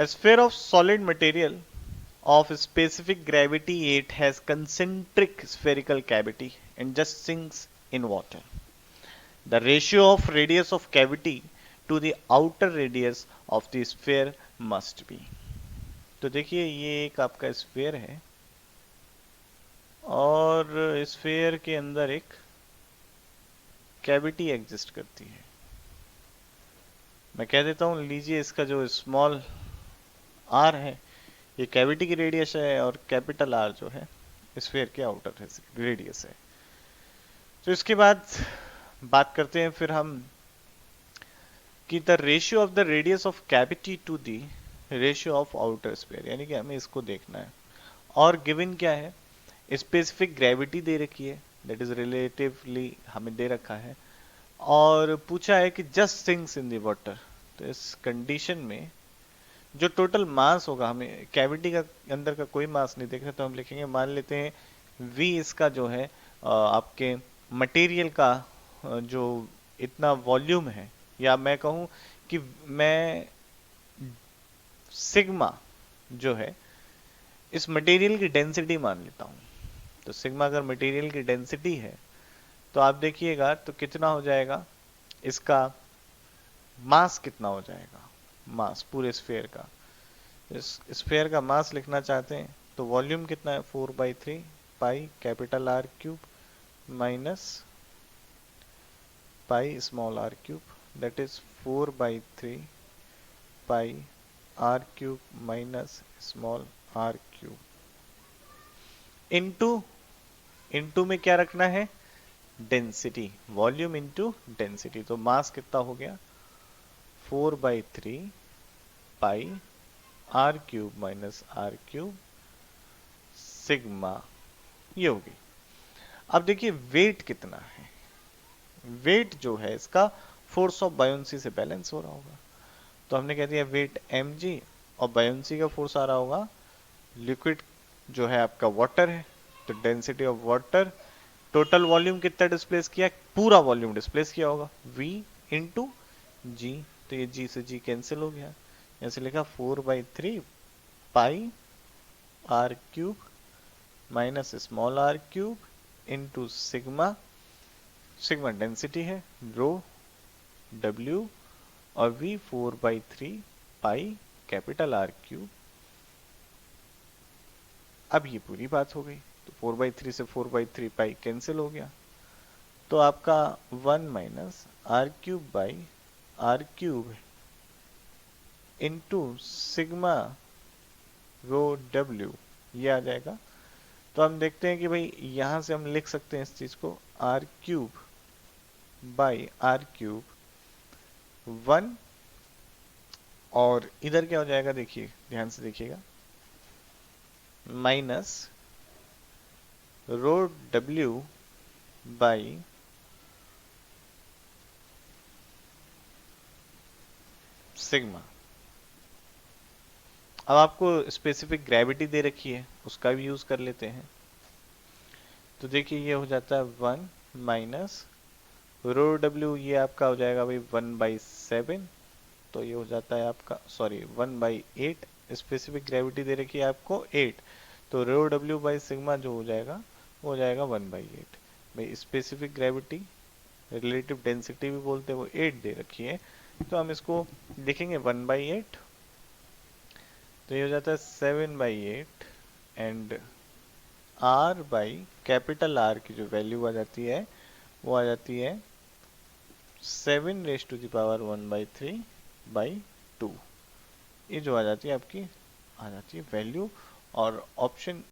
A sphere of solid material of specific gravity 8 has concentric spherical cavity and just sinks in water. The ratio of radius of cavity to the outer radius of the sphere must be. तो देखिए ये एक आपका sphere है और sphere के अंदर एक कैविटी एग्जिस्ट करती है। मैं कह देता हूं, लीजिए इसका जो स्मॉल आर है ये कैविटी की रेडियस है और कैपिटल आर जो है स्फीयर के आउटर रेडियस है। तो इसके बाद बात करते हैं फिर हम कि the ratio of the radius of cavity to the ratio of outer sphere, यानी कि हमें इसको देखना है। और गिवन क्या है, स्पेसिफिक ग्रेविटी दे रखी है, दैट इज रिलेटिवली हमें दे रखा है, और पूछा है कि just sinks in the water. तो इस कंडीशन में जो टोटल मास होगा, हमें कैविटी का अंदर का कोई मास नहीं देख रहा, तो हम लिखेंगे, मान लेते हैं v इसका जो है आपके मटेरियल का जो इतना वॉल्यूम है, या मैं कहूं कि मैं सिग्मा जो है इस मटेरियल की डेंसिटी मान लेता हूं। तो सिग्मा अगर मटेरियल की डेंसिटी है तो आप देखिएगा तो कितना हो जाएगा, इसका मास कितना हो जाएगा, मास पूरे स्फीयर का। इस स्फीयर का मास लिखना चाहते हैं तो वॉल्यूम कितना है, 4/3 pi capital R cube minus pi small are cube, that is 4/3 pi are cube minus small are cube into में क्या रखना है, डेंसिटी, वॉल्यूम इनटू डेंसिटी। तो मास कितना हो गया, 4/3 pi are cube minus are cube sigma, ये होगी। अब देखिए वेट कितना है, वेट जो है इसका फोर्स ऑफ बायोंसी से बैलेंस हो रहा होगा। तो हमने कह दिया वेट mg और बायोंसी का फोर्स आ रहा होगा, लिक्विड जो है आपका वाटर है, तो density of water, total volume कितना डिस्प्लेस किया, पूरा वॉल्यूम डिस्प्लेस किया होगा, v इंटू जी। तो ये g से g कैंसिल हो गया, ऐसे लिखा 4/3 pi are cube minus small are cube into sigma, sigma density है, रो w, और v 4/3 pi capital R cube. अब ये पूरी बात हो गई, तो 4/3 से 4/3 पाई कैंसिल हो गया, तो आपका 1 minus are cube by R cube into sigma rho w, ये आ जाएगा। तो हम देखते हैं कि भाई यहां से हम लिख सकते हैं इस चीज को R cube by R cube 1, और इधर क्या हो जाएगा, देखिए ध्यान से देखिएगा, minus rho w by sigma. अब आपको स्पेसिफिक ग्रेविटी दे रखी है, उसका भी यूज कर लेते हैं। तो देखिए ये हो जाता है 1 माइनस रो w, ये आपका हो जाएगा भाई 1/7, तो ये हो जाता है आपका, सॉरी 1/8, स्पेसिफिक ग्रेविटी दे रखी है आपको 8, तो रो w बाई सिग्मा जो हो जाएगा वो हो जाएगा 1/8। भाई स्पेसिफिक ग्रेविटी, रिलेटिव डेंसिटी भी बोलते हैं, वो 8 दे रखी है, तो हम इसको लिखेंगे 1/8। तो ये हो जाता है 7/8 and r by capital R की जो वैल्यू आ जाती है वो आ जाती है 7 raised to the power 1/3/2, ये जो आ जाती है आपकी, आ जाती है वैल्यू। और ऑप्शन